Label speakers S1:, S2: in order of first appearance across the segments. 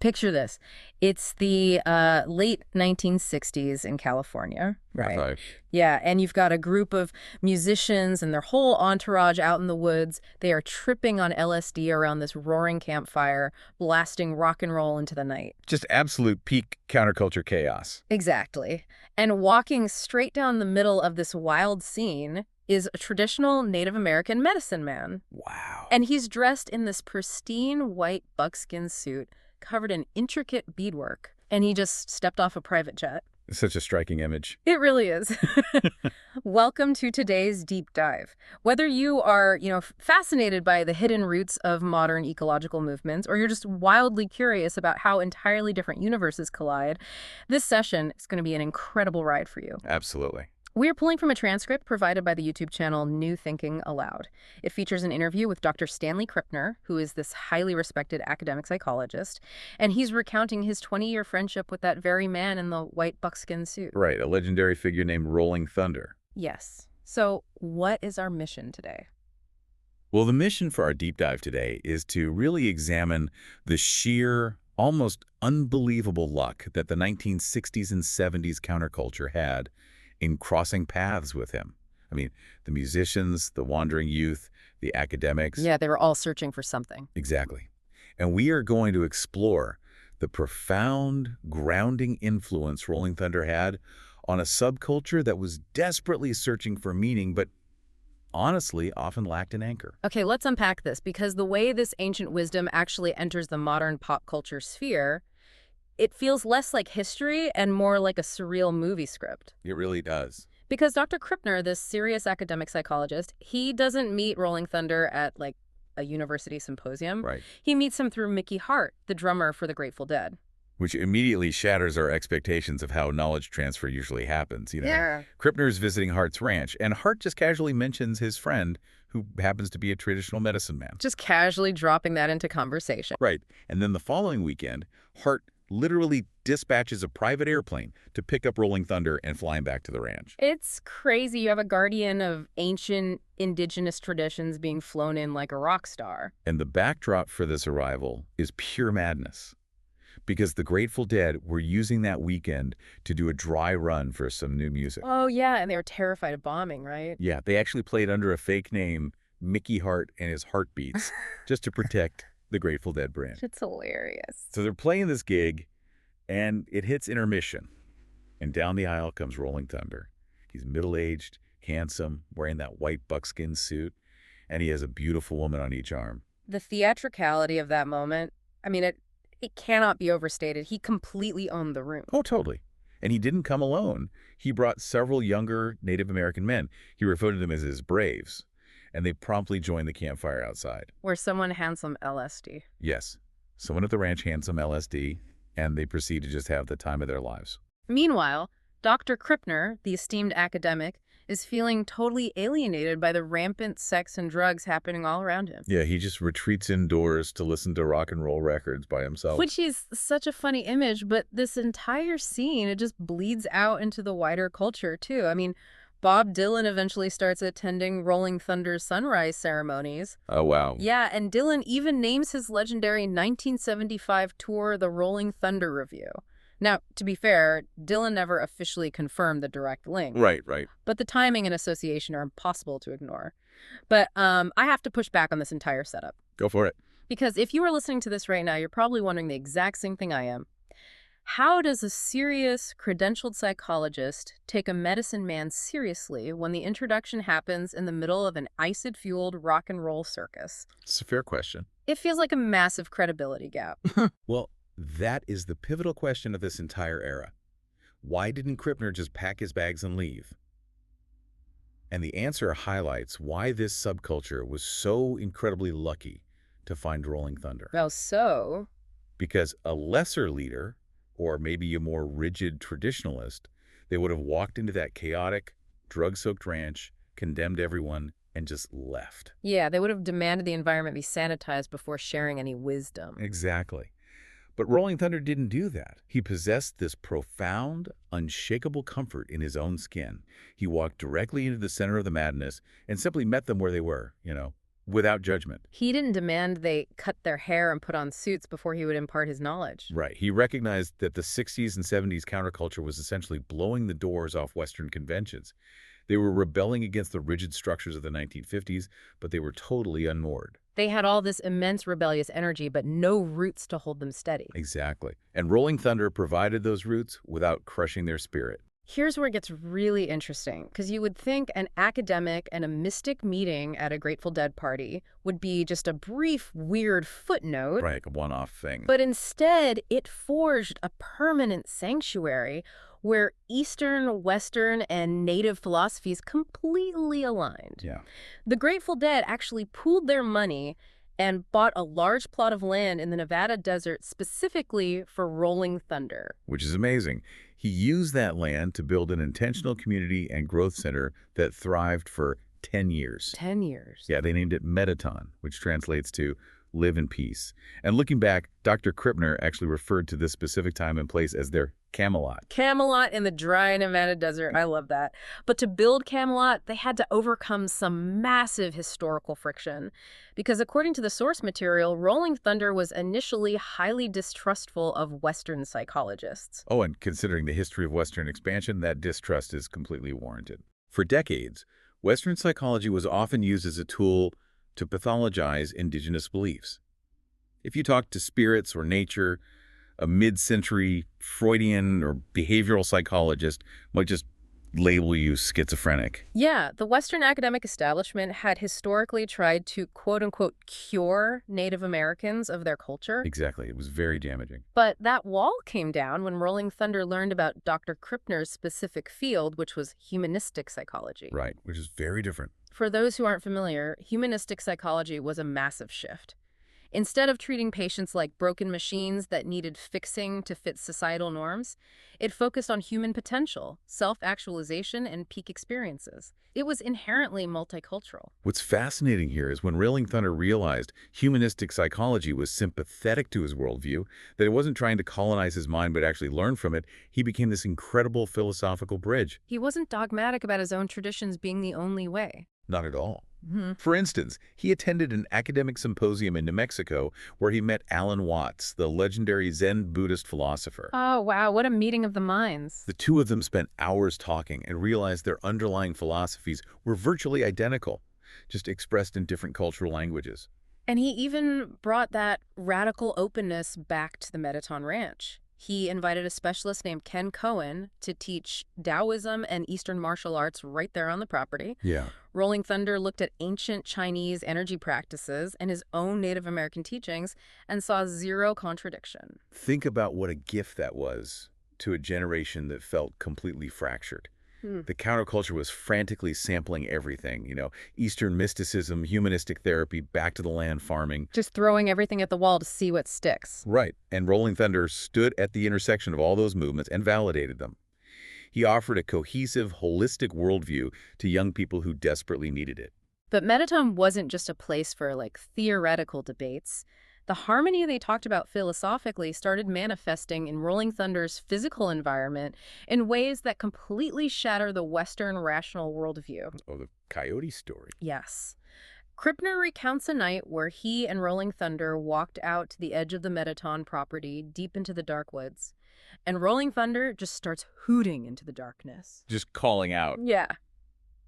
S1: Picture this. It's the late 1960s in California, right?
S2: Okay.
S1: Yeah, and you've got a group of musicians and their whole entourage out in the woods. They are tripping on LSD around this roaring campfire, blasting rock and roll into the night.
S2: Just absolute peak counterculture chaos.
S1: Exactly. And walking straight down the middle of this wild scene is a traditional Native American medicine man.
S2: Wow.
S1: And he's dressed in this pristine white buckskin suit covered in intricate beadwork. And he just stepped off a private jet.
S2: Such a striking image.
S1: It really is. Welcome to today's deep dive. Whether you are, fascinated by the hidden roots of modern ecological movements, or you're just wildly curious about how entirely different universes collide, this session is going to be an incredible ride for you.
S2: Absolutely.
S1: We are pulling from a transcript provided by the YouTube channel New Thinking Aloud. It features an interview with Dr. Stanley Krippner, who is this highly respected academic psychologist, and he's recounting his 20-year friendship with that very man in the white buckskin suit.
S2: Right, a legendary figure named Rolling Thunder.
S1: Yes. So what is our mission today?
S2: Well, the mission for our deep dive today is to really examine the sheer, almost unbelievable luck that the 1960s and 70s counterculture had in crossing paths with him. I mean, the musicians, the wandering youth, the academics.
S1: Yeah, they were all searching for something.
S2: Exactly. And we are going to explore the profound, grounding influence Rolling Thunder had on a subculture that was desperately searching for meaning, but honestly often lacked an anchor.
S1: Okay, let's unpack this, because the way this ancient wisdom actually enters the modern pop culture sphere, it feels less like history and more like a surreal movie script.
S2: It really does.
S1: Because Dr. Krippner, this serious academic psychologist, he doesn't meet Rolling Thunder at, like, a university symposium.
S2: Right.
S1: He meets him through Mickey Hart, the drummer for the Grateful Dead.
S2: Which immediately shatters our expectations of how knowledge transfer usually happens.
S1: Yeah.
S2: Krippner's visiting Hart's ranch, and Hart just casually mentions his friend, who happens to be a traditional medicine man.
S1: Just casually dropping that into conversation.
S2: Right. And then the following weekend, Hart literally dispatches a private airplane to pick up Rolling Thunder and fly him back to the ranch.
S1: It's crazy. You have a guardian of ancient indigenous traditions being flown in like a rock star.
S2: And the backdrop for this arrival is pure madness, because the Grateful Dead were using that weekend to do a dry run for some new music.
S1: Oh, yeah, and they were terrified of bombing, right?
S2: Yeah, they actually played under a fake name, Mickey Hart and his Heartbeats, just to protect the Grateful Dead brand.
S1: It's hilarious.
S2: So they're playing this gig, and it hits intermission. And down the aisle comes Rolling Thunder. He's middle-aged, handsome, wearing that white buckskin suit, and he has a beautiful woman on each arm.
S1: The theatricality of that moment, I mean, it cannot be overstated. He completely owned the room.
S2: Oh, totally. And he didn't come alone. He brought several younger Native American men. He referred to them as his braves, and they promptly joined the campfire outside.
S1: Where someone hands some LSD.
S2: Yes, someone at the ranch hands some LSD, and they proceed to just have the time of their lives.
S1: Meanwhile, Dr. Krippner, the esteemed academic, is feeling totally alienated by the rampant sex and drugs happening all around him.
S2: Yeah, he just retreats indoors to listen to rock and roll records by himself.
S1: Which is such a funny image, but this entire scene, it just bleeds out into the wider culture, too. I mean, Bob Dylan eventually starts attending Rolling Thunder's sunrise ceremonies.
S2: Oh, wow.
S1: Yeah, and Dylan even names his legendary 1975 tour the Rolling Thunder Review. Now, to be fair, Dylan never officially confirmed the direct link.
S2: Right.
S1: But the timing and association are impossible to ignore. But I have to push back on this entire setup.
S2: Go for it.
S1: Because if you are listening to this right now, you're probably wondering the exact same thing I am. How does a serious, credentialed psychologist take a medicine man seriously when the introduction happens in the middle of an acid-fueled rock and roll circus?
S2: It's a fair question.
S1: It feels like a massive credibility gap.
S2: Well, that is the pivotal question of this entire era. Why didn't Krippner just pack his bags and leave? And the answer highlights why this subculture was so incredibly lucky to find Rolling Thunder.
S1: Well, so?
S2: Because a lesser leader, or maybe a more rigid traditionalist, they would have walked into that chaotic, drug-soaked ranch, condemned everyone, and just left.
S1: Yeah, they would have demanded the environment be sanitized before sharing any wisdom.
S2: Exactly. But Rolling Thunder didn't do that. He possessed this profound, unshakable comfort in his own skin. He walked directly into the center of the madness and simply met them where they were, without judgment.
S1: He didn't demand they cut their hair and put on suits before he would impart his knowledge.
S2: Right. He recognized that the 60s and 70s counterculture was essentially blowing the doors off Western conventions. They were rebelling against the rigid structures of the 1950s, but they were totally unmoored.
S1: They had all this immense rebellious energy, but no roots to hold them steady.
S2: Exactly. And Rolling Thunder provided those roots without crushing their spirit.
S1: Here's where it gets really interesting, because you would think an academic and a mystic meeting at a Grateful Dead party would be just a brief, weird footnote.
S2: Right, a one-off thing.
S1: But instead, it forged a permanent sanctuary where Eastern, Western, and Native philosophies completely aligned.
S2: Yeah.
S1: The Grateful Dead actually pooled their money and bought a large plot of land in the Nevada desert specifically for Rolling Thunder.
S2: Which is amazing. He used that land to build an intentional community and growth center that thrived for 10 years.
S1: 10 years.
S2: Yeah, they named it Mettaton, which translates to live in peace. And looking back, Dr. Krippner actually referred to this specific time and place as their Camelot.
S1: Camelot in the dry Nevada desert. I love that. But to build Camelot, they had to overcome some massive historical friction. Because according to the source material, Rolling Thunder was initially highly distrustful of Western psychologists.
S2: Oh, and considering the history of Western expansion, that distrust is completely warranted. For decades, Western psychology was often used as a tool to pathologize indigenous beliefs. If you talk to spirits or nature, a mid-century Freudian or behavioral psychologist might just label you schizophrenic.
S1: Yeah, the Western academic establishment had historically tried to quote-unquote cure Native Americans of their culture.
S2: Exactly. It was very damaging.
S1: But that wall came down when Rolling Thunder learned about Dr. Krippner's specific field, which was humanistic psychology.
S2: Right, which is very different.
S1: For those who aren't familiar, humanistic psychology was a massive shift. Instead of treating patients like broken machines that needed fixing to fit societal norms, it focused on human potential, self-actualization, and peak experiences. It was inherently multicultural.
S2: What's fascinating here is when Rolling Thunder realized humanistic psychology was sympathetic to his worldview, that it wasn't trying to colonize his mind but actually learn from it, he became this incredible philosophical bridge.
S1: He wasn't dogmatic about his own traditions being the only way.
S2: Not at all. For instance, he attended an academic symposium in New Mexico where he met Alan Watts, the legendary Zen Buddhist philosopher.
S1: Oh, wow, what a meeting of the minds.
S2: The two of them spent hours talking and realized their underlying philosophies were virtually identical, just expressed in different cultural languages.
S1: And he even brought that radical openness back to the Mettaton Ranch. He invited a specialist named Ken Cohen to teach Taoism and Eastern martial arts right there on the property.
S2: Yeah.
S1: Rolling Thunder looked at ancient Chinese energy practices and his own Native American teachings and saw zero contradiction.
S2: Think about what a gift that was to a generation that felt completely fractured. The counterculture was frantically sampling everything, Eastern mysticism, humanistic therapy, back to the land farming.
S1: Just throwing everything at the wall to see what sticks.
S2: Right. And Rolling Thunder stood at the intersection of all those movements and validated them. He offered a cohesive, holistic worldview to young people who desperately needed it.
S1: But Mettaton wasn't just a place for, theoretical debates. The harmony they talked about philosophically started manifesting in Rolling Thunder's physical environment in ways that completely shatter the Western rational worldview.
S2: Oh, the coyote story.
S1: Yes. Krippner recounts a night where he and Rolling Thunder walked out to the edge of the Mettaton property deep into the dark woods. And Rolling Thunder just starts hooting into the darkness.
S2: Just calling out.
S1: Yeah.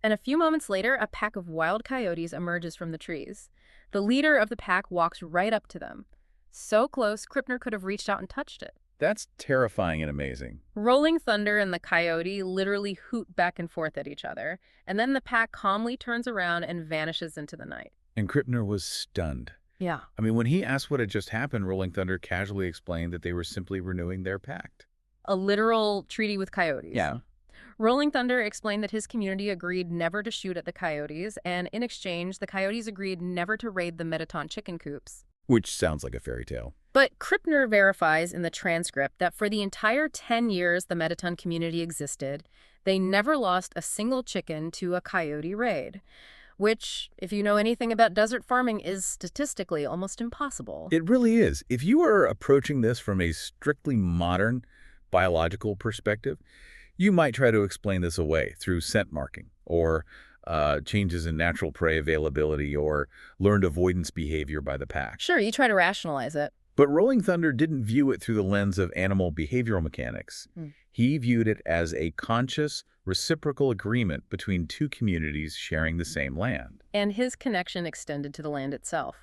S1: And a few moments later, a pack of wild coyotes emerges from the trees. The leader of the pack walks right up to them. So close, Krippner could have reached out and touched it.
S2: That's terrifying and amazing.
S1: Rolling Thunder and the coyote literally hoot back and forth at each other, and then the pack calmly turns around and vanishes into the night.
S2: And Krippner was stunned.
S1: Yeah.
S2: I mean, when he asked what had just happened, Rolling Thunder casually explained that they were simply renewing their pact.
S1: A literal treaty with coyotes.
S2: Yeah.
S1: Rolling Thunder explained that his community agreed never to shoot at the coyotes, and in exchange, the coyotes agreed never to raid the Mettaton chicken coops.
S2: Which sounds like a fairy tale.
S1: But Krippner verifies in the transcript that for the entire 10 years the Mettaton community existed, they never lost a single chicken to a coyote raid, which, if you know anything about desert farming, is statistically almost impossible.
S2: It really is. If you are approaching this from a strictly modern biological perspective, you might try to explain this away through scent marking or changes in natural prey availability or learned avoidance behavior by the pack.
S1: Sure, you try to rationalize it.
S2: But Rolling Thunder didn't view it through the lens of animal behavioral mechanics.
S1: Hmm.
S2: He viewed it as a conscious, reciprocal agreement between two communities sharing the same land.
S1: And his connection extended to the land itself.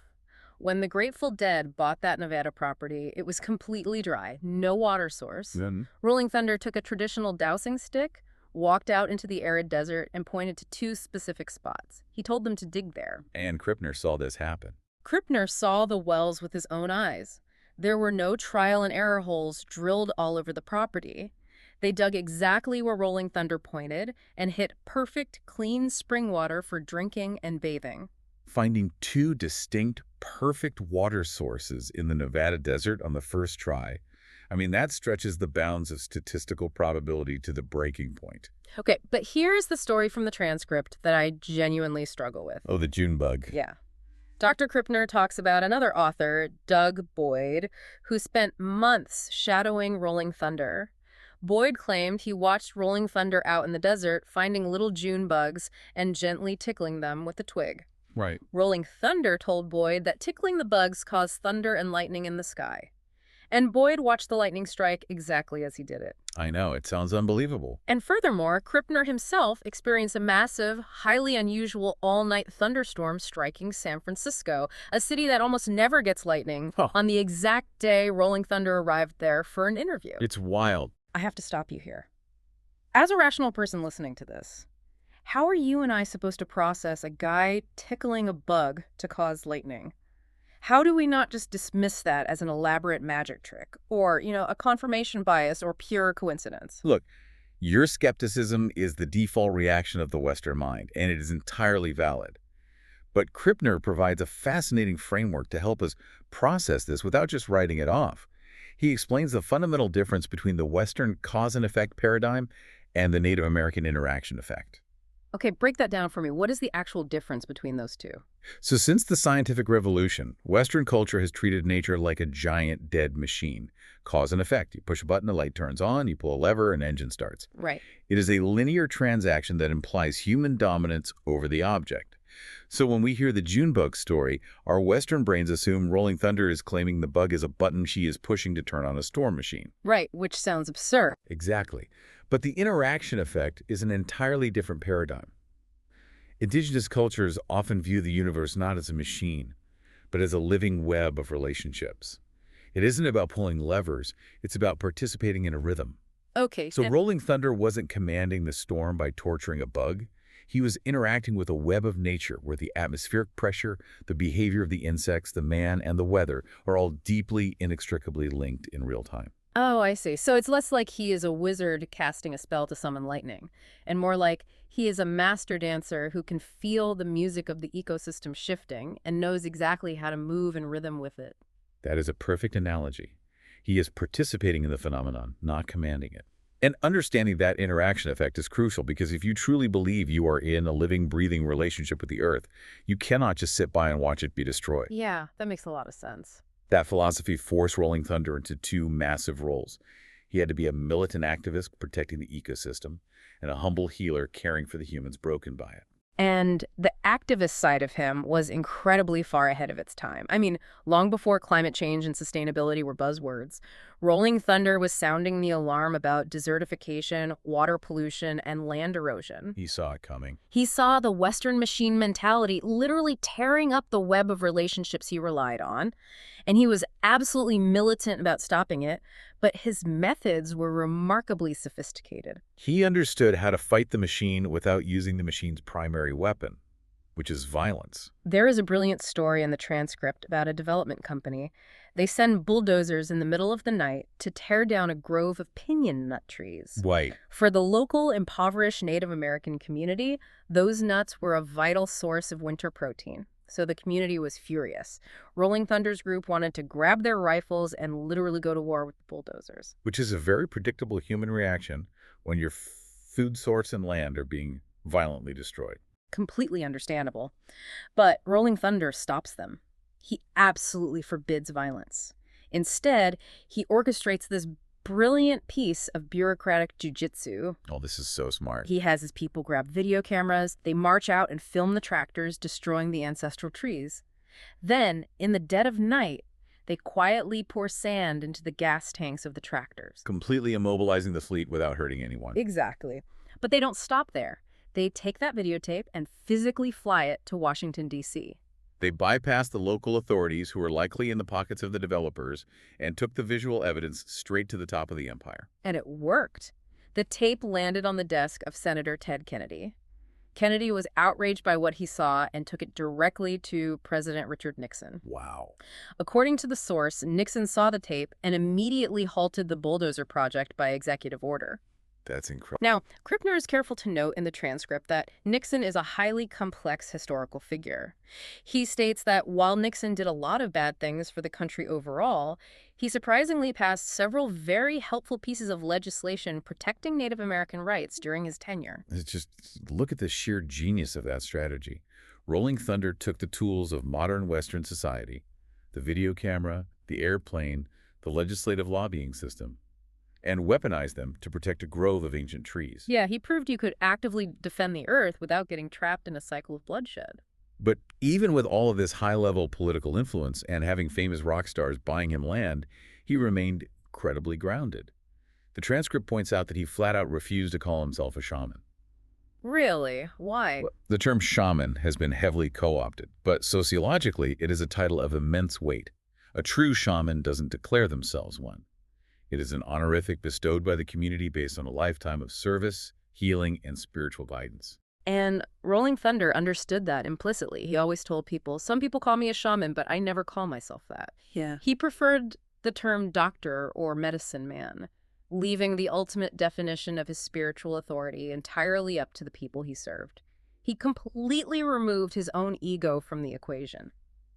S1: When the Grateful Dead bought that Nevada property, it was completely dry, no water source.
S2: Then,
S1: Rolling Thunder took a traditional dowsing stick, walked out into the arid desert, and pointed to two specific spots. He told them to dig there.
S2: and Krippner saw this happen.
S1: Krippner saw the wells with his own eyes. There were no trial and error holes drilled all over the property. They dug exactly where Rolling Thunder pointed and hit perfect, clean spring water for drinking and bathing.
S2: Finding two distinct, perfect water sources in the Nevada desert on the first try, I mean, that stretches the bounds of statistical probability to the breaking point.
S1: Okay, but here's the story from the transcript that I genuinely struggle with.
S2: Oh, the June bug.
S1: Yeah. Dr. Krippner talks about another author, Doug Boyd, who spent months shadowing Rolling Thunder. Boyd claimed he watched Rolling Thunder out in the desert, finding little June bugs and gently tickling them with a twig.
S2: Right.
S1: Rolling Thunder told Boyd that tickling the bugs caused thunder and lightning in the sky. And Boyd watched the lightning strike exactly as he did it.
S2: I know, it sounds unbelievable.
S1: And furthermore, Krippner himself experienced a massive, highly unusual all-night thunderstorm striking San Francisco, a city that almost never gets lightning,
S2: Huh.
S1: on the exact day Rolling Thunder arrived there for an interview.
S2: It's wild.
S1: I have to stop you here. As a rational person listening to this, how are you and I supposed to process a guy tickling a bug to cause lightning? How do we not just dismiss that as an elaborate magic trick or, a confirmation bias or pure coincidence?
S2: Look, your skepticism is the default reaction of the Western mind, and it is entirely valid. But Krippner provides a fascinating framework to help us process this without just writing it off. He explains the fundamental difference between the Western cause and effect paradigm and the Native American interaction effect.
S1: Okay, break that down for me. What is the actual difference between those two?
S2: So since the scientific revolution, Western culture has treated nature like a giant dead machine. Cause and effect. You push a button, the light turns on, you pull a lever, an engine starts.
S1: Right.
S2: It is a linear transaction that implies human dominance over the object. So when we hear the June bug story, our Western brains assume Rolling Thunder is claiming the bug is a button she is pushing to turn on a storm machine.
S1: Right, which sounds absurd.
S2: Exactly. But the interaction effect is an entirely different paradigm. Indigenous cultures often view the universe not as a machine, but as a living web of relationships. It isn't about pulling levers, it's about participating in a rhythm.
S1: Okay.
S2: So Rolling Thunder wasn't commanding the storm by torturing a bug. He was interacting with a web of nature where the atmospheric pressure, the behavior of the insects, the man, and the weather are all deeply, inextricably linked in real time.
S1: Oh, I see. So it's less like he is a wizard casting a spell to summon lightning, and more like he is a master dancer who can feel the music of the ecosystem shifting and knows exactly how to move in rhythm with it.
S2: That is a perfect analogy. He is participating in the phenomenon, not commanding it. And understanding that interaction effect is crucial because if you truly believe you are in a living, breathing relationship with the Earth, you cannot just sit by and watch it be destroyed.
S1: Yeah, that makes a lot of sense.
S2: That philosophy forced Rolling Thunder into two massive roles. He had to be a militant activist protecting the ecosystem and a humble healer caring for the humans broken by it.
S1: And the activist side of him was incredibly far ahead of its time. I mean, long before climate change and sustainability were buzzwords, Rolling Thunder was sounding the alarm about desertification, water pollution, and land erosion.
S2: He saw it coming.
S1: He saw the Western machine mentality literally tearing up the web of relationships he relied on, and he was absolutely militant about stopping it, but his methods were remarkably sophisticated.
S2: He understood how to fight the machine without using the machine's primary weapon, which is violence.
S1: There is a brilliant story in the transcript about a development company. They send bulldozers in the middle of the night to tear down a grove of pinyon nut trees.
S2: Right.
S1: For the local impoverished Native American community, those nuts were a vital source of winter protein. So the community was furious. Rolling Thunder's group wanted to grab their rifles and literally go to war with the bulldozers.
S2: Which is a very predictable human reaction when your food source and land are being violently destroyed.
S1: Completely understandable. But Rolling Thunder stops them. He absolutely forbids violence. Instead, he orchestrates this brilliant piece of bureaucratic jujitsu.
S2: Oh, this is so smart.
S1: He has his people grab video cameras, they march out and film the tractors destroying the ancestral trees. Then, in the dead of night, they quietly pour sand into the gas tanks of the tractors.
S2: Completely immobilizing the fleet without hurting anyone.
S1: Exactly. But they don't stop there. They take that videotape and physically fly it to Washington, D.C.
S2: They bypassed the local authorities who were likely in the pockets of the developers and took the visual evidence straight to the top of the empire.
S1: And it worked. The tape landed on the desk of Senator Ted Kennedy. Kennedy was outraged by what he saw and took it directly to President Richard Nixon.
S2: Wow.
S1: According to the source, Nixon saw the tape and immediately halted the bulldozer project by executive order.
S2: That's incredible.
S1: Now, Krippner is careful to note in the transcript that Nixon is a highly complex historical figure. He states that while Nixon did a lot of bad things for the country overall, he surprisingly passed several very helpful pieces of legislation protecting Native American rights during his tenure.
S2: It's just, look at the sheer genius of that strategy. Rolling Thunder took the tools of modern Western society, the video camera, the airplane, the legislative lobbying system, and weaponized them to protect a grove of ancient trees.
S1: Yeah, he proved you could actively defend the earth without getting trapped in a cycle of bloodshed.
S2: But even with all of this high-level political influence and having famous rock stars buying him land, he remained incredibly grounded. The transcript points out that he flat-out refused to call himself a shaman.
S1: Really? Why?
S2: The term shaman has been heavily co-opted, but sociologically it is a title of immense weight. A true shaman doesn't declare themselves one. It is an honorific bestowed by the community based on a lifetime of service, healing, and spiritual guidance.
S1: And Rolling Thunder understood that implicitly. He always told people, some people call me a shaman, but I never call myself that.
S3: Yeah.
S1: He preferred the term doctor or medicine man, leaving the ultimate definition of his spiritual authority entirely up to the people he served. He completely removed his own ego from the equation.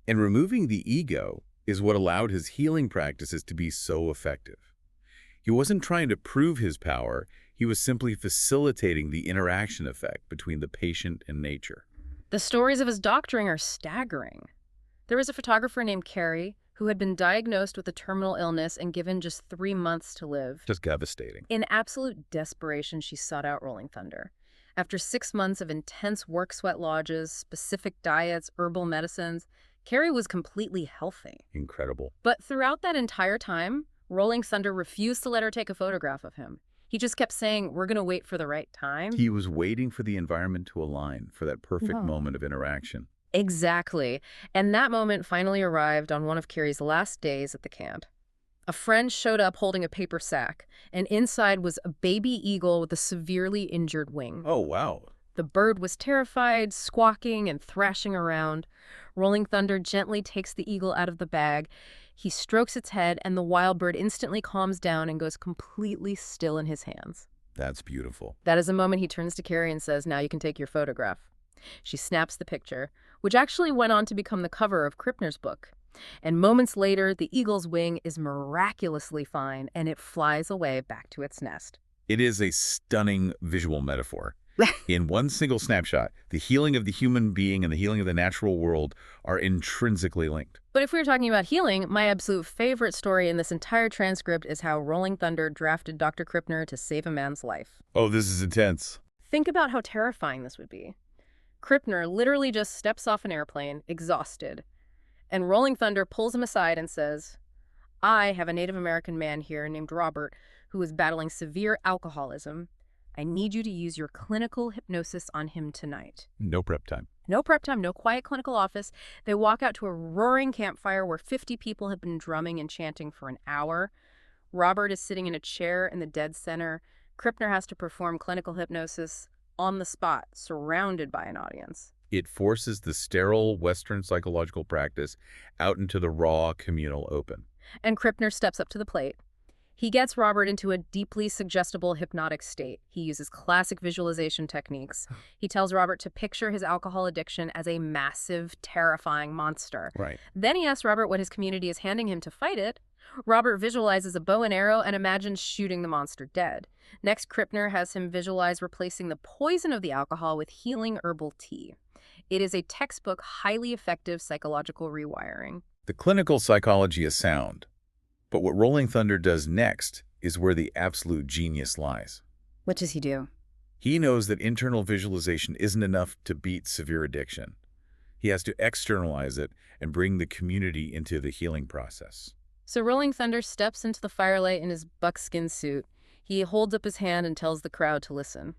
S2: And removing the ego is what allowed his healing practices to be so effective. He wasn't trying to prove his power, he was simply facilitating the interaction effect between the patient and nature.
S1: The stories of his doctoring are staggering. There was a photographer named Carrie who had been diagnosed with a terminal illness and given just 3 months to live.
S2: Just devastating.
S1: In absolute desperation, she sought out Rolling Thunder. After 6 months of intense work sweat lodges, specific diets, herbal medicines, Carrie was completely healthy.
S2: Incredible.
S1: But throughout that entire time, Rolling Thunder refused to let her take a photograph of him. He just kept saying, we're going to wait for the right time.
S2: He was waiting for the environment to align, for that perfect
S1: Yeah.
S2: moment of interaction.
S1: Exactly. And that moment finally arrived on one of Carrie's last days at the camp. A friend showed up holding a paper sack, and inside was a baby eagle with a severely injured wing.
S2: Oh, wow.
S1: The bird was terrified, squawking and thrashing around. Rolling Thunder gently takes the eagle out of the bag. He strokes its head, and the wild bird instantly calms down and goes completely still in his hands.
S2: That's beautiful.
S1: That is a moment he turns to Carrie and says, now you can take your photograph. She snaps the picture, which actually went on to become the cover of Krippner's book. And moments later, the eagle's wing is miraculously fine, and it flies away back to its nest.
S2: It is a stunning visual metaphor. In one single snapshot, the healing of the human being and the healing of the natural world are intrinsically linked.
S1: But if we were talking about healing, my absolute favorite story in this entire transcript is how Rolling Thunder drafted Dr. Krippner to save a man's life.
S2: Oh, this is intense.
S1: Think about how terrifying this would be. Krippner literally just steps off an airplane, exhausted, and Rolling Thunder pulls him aside and says, I have a Native American man here named Robert who is battling severe alcoholism. I need you to use your clinical hypnosis on him tonight.
S2: No prep time.
S1: No prep time, no quiet clinical office. They walk out to a roaring campfire where 50 people have been drumming and chanting for an hour. Robert is sitting in a chair in the dead center. Krippner has to perform clinical hypnosis on the spot, surrounded by an audience.
S2: It forces the sterile Western psychological practice out into the raw communal open.
S1: And Krippner steps up to the plate. He gets Robert into a deeply suggestible hypnotic state. He uses classic visualization techniques. He tells Robert to picture his alcohol addiction as a massive, terrifying monster.
S2: Right.
S1: Then he asks Robert what his community is handing him to fight it. Robert visualizes a bow and arrow and imagines shooting the monster dead. Next, Krippner has him visualize replacing the poison of the alcohol with healing herbal tea. It is a textbook, highly effective psychological rewiring.
S2: The clinical psychology is sound. But what Rolling Thunder does next is where the absolute genius lies.
S1: What does he do?
S2: He knows that internal visualization isn't enough to beat severe addiction. He has to externalize it and bring the community into the healing process.
S1: So Rolling Thunder steps into the firelight in his buckskin suit. He holds up his hand and tells the crowd to listen.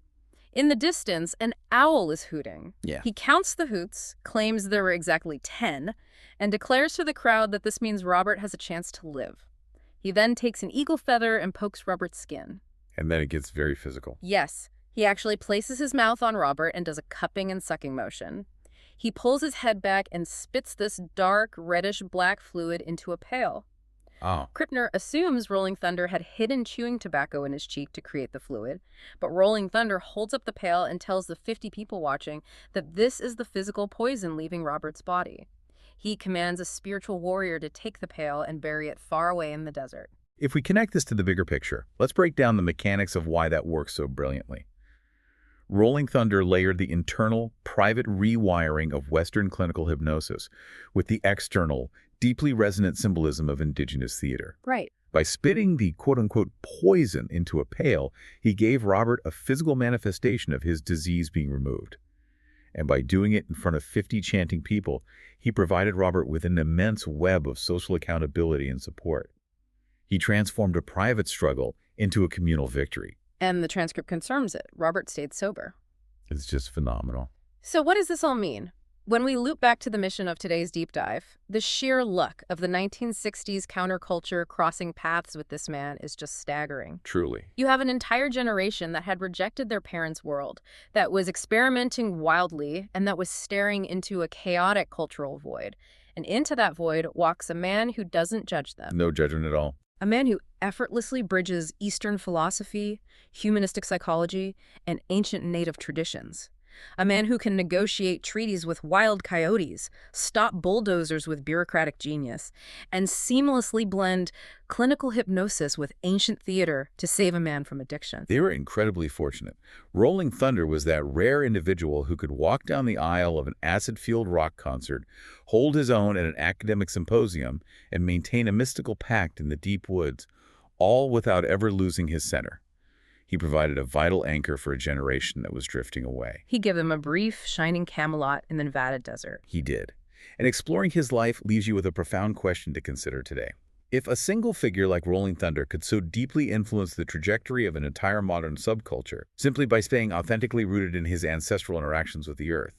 S1: In the distance, an owl is hooting.
S2: Yeah.
S1: He counts the hoots, claims there were exactly 10, and declares to the crowd that this means Robert has a chance to live. He then takes an eagle feather and pokes Robert's skin.
S2: And then it gets very physical.
S1: Yes, he actually places his mouth on Robert and does a cupping and sucking motion. He pulls his head back and spits this dark, reddish-black fluid into a pail.
S2: Oh,
S1: Krippner assumes Rolling Thunder had hidden chewing tobacco in his cheek to create the fluid, but Rolling Thunder holds up the pail and tells the 50 people watching that this is the physical poison leaving Robert's body. He commands a spiritual warrior to take the pail and bury it far away in the desert.
S2: if we connect this to the bigger picture, let's break down the mechanics of why that works so brilliantly. Rolling Thunder layered the internal, private rewiring of Western clinical hypnosis with the external, deeply resonant symbolism of indigenous theater.
S1: Right.
S2: By spitting the quote-unquote poison into a pail, he gave Robert a physical manifestation of his disease being removed. And by doing it in front of 50 chanting people, he provided Robert with an immense web of social accountability and support. He transformed a private struggle into a communal victory.
S1: And the transcript confirms it. Robert stayed sober.
S2: It's just phenomenal.
S1: So what does this all mean? When we loop back to the mission of today's deep dive, the sheer luck of the 1960s counterculture crossing paths with this man is just staggering.
S2: Truly.
S1: You have an entire generation that had rejected their parents' world, that was experimenting wildly, and that was staring into a chaotic cultural void. And into that void walks a man who doesn't judge them.
S2: No judgment at all.
S1: A man who effortlessly bridges Eastern philosophy, humanistic psychology, and ancient native traditions. A man who can negotiate treaties with wild coyotes, stop bulldozers with bureaucratic genius, and seamlessly blend clinical hypnosis with ancient theater to save a man from addiction.
S2: They were incredibly fortunate. Rolling Thunder was that rare individual who could walk down the aisle of an acid-fueled rock concert, hold his own at an academic symposium, and maintain a mystical pact in the deep woods, all without ever losing his center. He provided a vital anchor for a generation that was drifting away.
S1: He gave them a brief, shining Camelot in the Nevada desert.
S2: He did. And exploring his life leaves you with a profound question to consider today. If a single figure like Rolling Thunder could so deeply influence the trajectory of an entire modern subculture simply by staying authentically rooted in his ancestral interactions with the earth,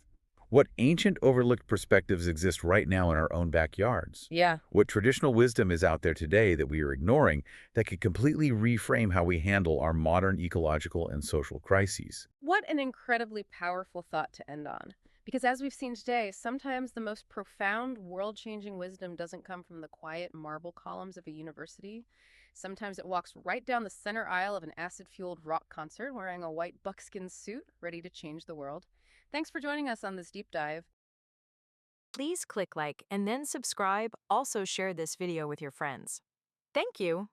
S2: what ancient overlooked perspectives exist right now in our own backyards?
S1: Yeah.
S2: What traditional wisdom is out there today that we are ignoring that could completely reframe how we handle our modern ecological and social crises?
S1: What an incredibly powerful thought to end on. Because as we've seen today, sometimes the most profound, world-changing wisdom doesn't come from the quiet marble columns of a university. Sometimes it walks right down the center aisle of an acid-fueled rock concert wearing a white buckskin suit, ready to change the world. Thanks for joining us on this deep dive.
S3: Please click like and then subscribe. Also share this video with your friends. Thank you.